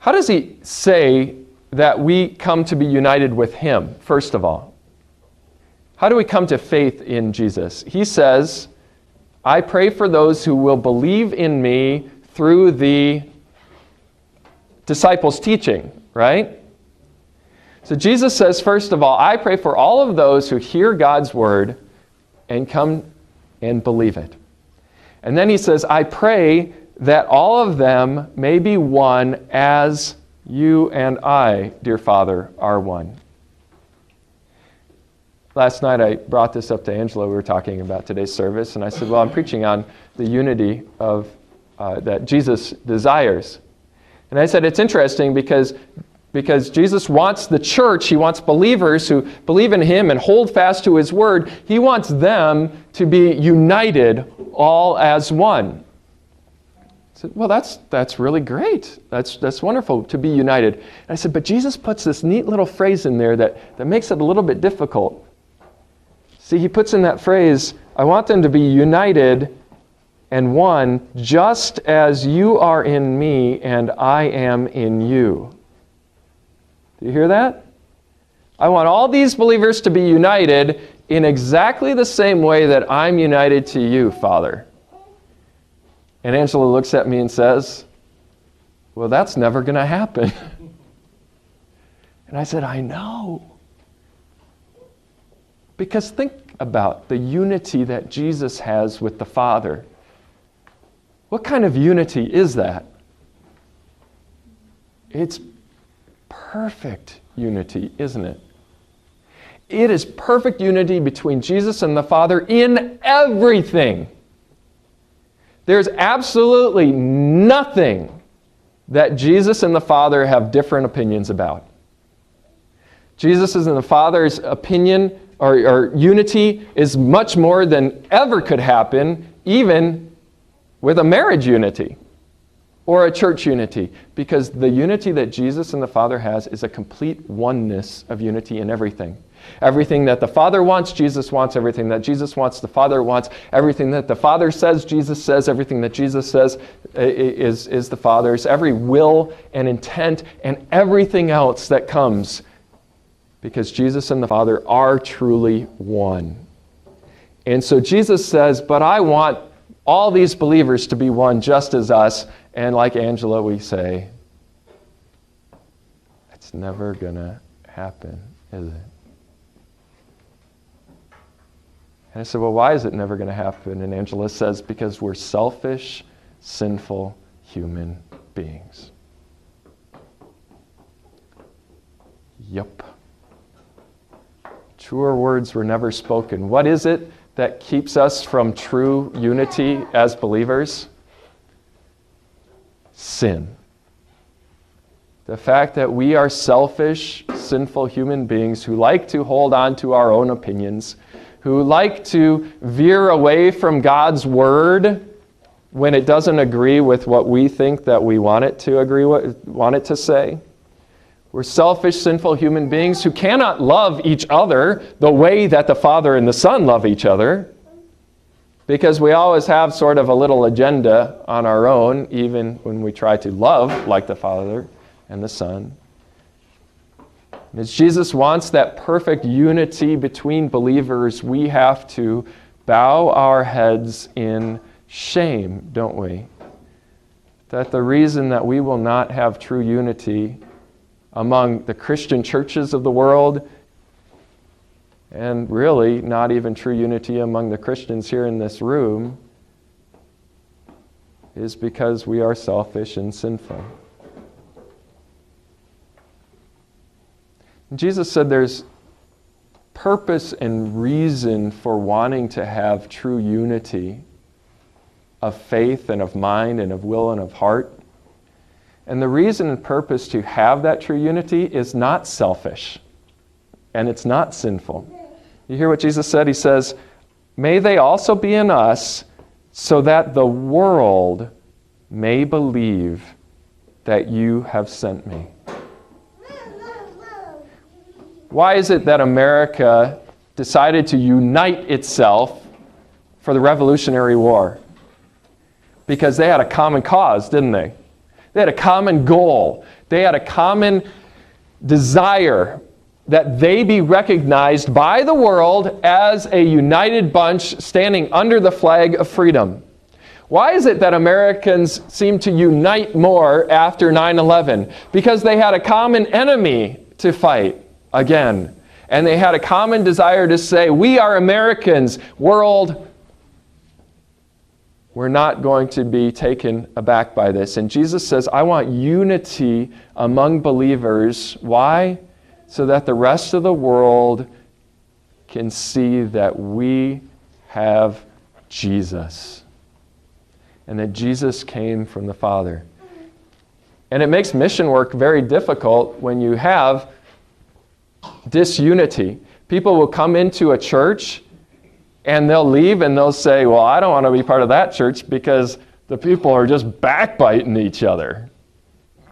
how does he say that we come to be united with him, first of all? How do we come to faith in Jesus? He says, I pray for those who will believe in me through the disciples' teaching, right? So Jesus says, first of all, I pray for all of those who hear God's word and come and believe it. And then he says, I pray that all of them may be one as you and I, dear Father, are one. Last night I brought this up to Angela. We were talking about today's service, and I said, well, I'm preaching on the unity of that Jesus desires. And I said, it's interesting because Jesus wants the church, he wants believers who believe in him and hold fast to his word, he wants them to be united all as one. I said, well, that's really great. That's wonderful to be united. And I said, but Jesus puts this neat little phrase in there that makes it a little bit difficult. See, he puts in that phrase, I want them to be united and one, just as you are in me and I am in you. Do you hear that? I want all these believers to be united in exactly the same way that I'm united to you, Father. And Angela looks at me and says, well, that's never going to happen. And I said, I know. Because think about the unity that Jesus has with the Father. What kind of unity is that? It's perfect unity, isn't it? It is perfect unity between Jesus and the Father in everything. There's absolutely nothing that Jesus and the Father have different opinions about. Jesus and the Father's opinion or unity is much more than ever could happen, even with a marriage unity or a church unity, because the unity that Jesus and the Father has is a complete oneness of unity in everything. Everything that the Father wants, Jesus wants. Everything that Jesus wants, the Father wants. Everything that the Father says, Jesus says. Everything that Jesus says is the Father's. Every will and intent and everything else that comes, because Jesus and the Father are truly one. And so Jesus says, but I want all these believers to be one just as us. And like Angela, we say, it's never going to happen, is it? And I said, well, why is it never going to happen? And Angela says, because we're selfish, sinful human beings. Yup. Truer words were never spoken. What is it that keeps us from true unity as believers? Sin. The fact that we are selfish, sinful human beings who like to hold on to our own opinions, who like to veer away from God's word when it doesn't agree with what we think that we want it to agree with, want it to say. We're selfish, sinful human beings who cannot love each other the way that the Father and the Son love each other, because we always have sort of a little agenda on our own, even when we try to love like the Father and the Son. As Jesus wants that perfect unity between believers, we have to bow our heads in shame, don't we? That the reason that we will not have true unity among the Christian churches of the world, and really not even true unity among the Christians here in this room, is because we are selfish and sinful. Jesus said there's purpose and reason for wanting to have true unity of faith and of mind and of will and of heart. And the reason and purpose to have that true unity is not selfish, and it's not sinful. You hear what Jesus said? He says, may they also be in us, so that the world may believe that you have sent me. Why is it that America decided to unite itself for the Revolutionary War? Because they had a common cause, didn't they? They had a common goal. They had a common desire that they be recognized by the world as a united bunch standing under the flag of freedom. Why is it that Americans seem to unite more after 9/11? Because they had a common enemy to fight again. And they had a common desire to say, we are Americans, world. We're not going to be taken aback by this. And Jesus says, I want unity among believers. Why? So that the rest of the world can see that we have Jesus. And that Jesus came from the Father. And it makes mission work very difficult when you have disunity. People will come into a church and they'll leave and they'll say, well, I don't want to be part of that church because the people are just backbiting each other.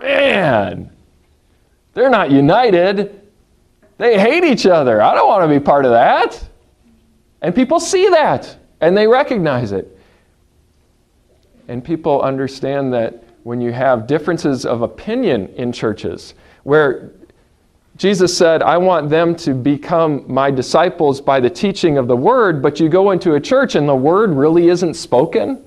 Man, they're not united. They hate each other. I don't want to be part of that. And people see that and they recognize it. And people understand that when you have differences of opinion in churches, where Jesus said, I want them to become my disciples by the teaching of the Word, but you go into a church and the Word really isn't spoken.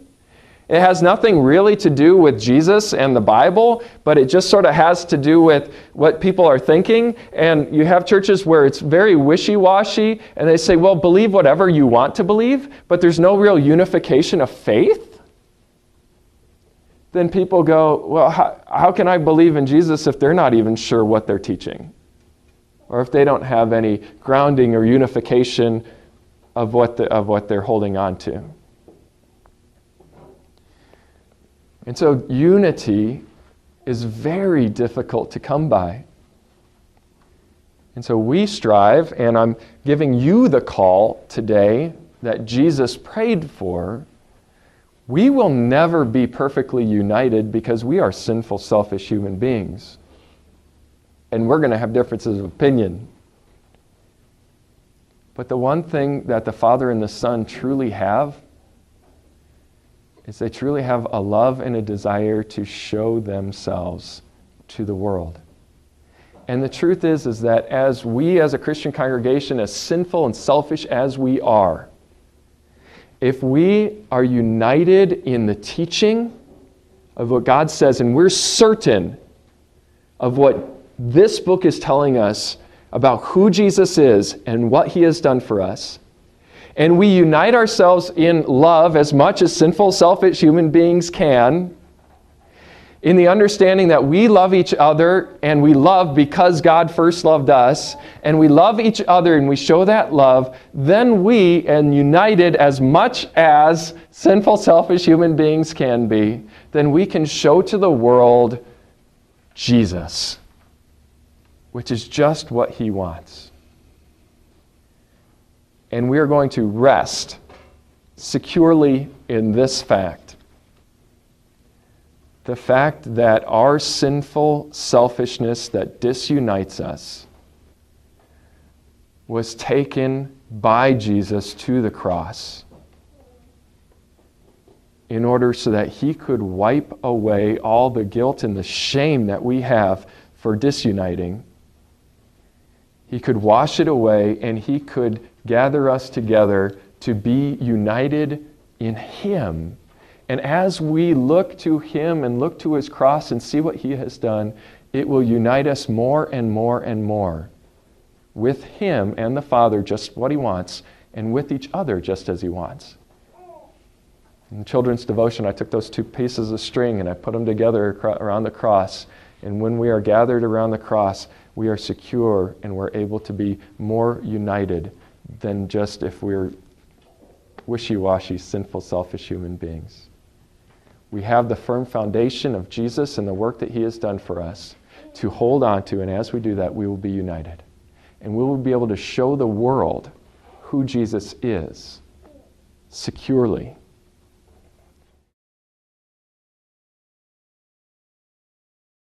It has nothing really to do with Jesus and the Bible, but it just sort of has to do with what people are thinking. And you have churches where it's very wishy-washy, and they say, well, believe whatever you want to believe, but there's no real unification of faith. Then people go, well, how can I believe in Jesus if they're not even sure what they're teaching? Or if they don't have any grounding or unification of what they're holding on to. And so unity is very difficult to come by. And so we strive, and I'm giving you the call today that Jesus prayed for. We will never be perfectly united because we are sinful, selfish human beings. And we're going to have differences of opinion. But the one thing that the Father and the Son truly have is they truly have a love and a desire to show themselves to the world. And the truth is that as we as a Christian congregation, as sinful and selfish as we are, if we are united in the teaching of what God says, and we're certain of what this book is telling us about who Jesus is and what He has done for us, and we unite ourselves in love as much as sinful, selfish human beings can, in the understanding that we love each other, and we love because God first loved us, and we love each other and we show that love, then we, and united as much as sinful, selfish human beings can be, then we can show to the world Jesus, which is just what He wants. And we are going to rest securely in this fact. The fact that our sinful selfishness that disunites us was taken by Jesus to the cross in order so that He could wipe away all the guilt and the shame that we have for disuniting. He could wash it away, and He could gather us together to be united in Him. And as we look to Him and look to His cross and see what He has done, it will unite us more and more and more with Him and the Father, just what He wants, and with each other, just as He wants. In the children's devotion, I took those two pieces of string and I put them together around the cross. And when we are gathered around the cross, we are secure and we're able to be more united than just if we're wishy-washy, sinful, selfish human beings. We have the firm foundation of Jesus and the work that He has done for us to hold on to, and as we do that, we will be united. And we will be able to show the world who Jesus is securely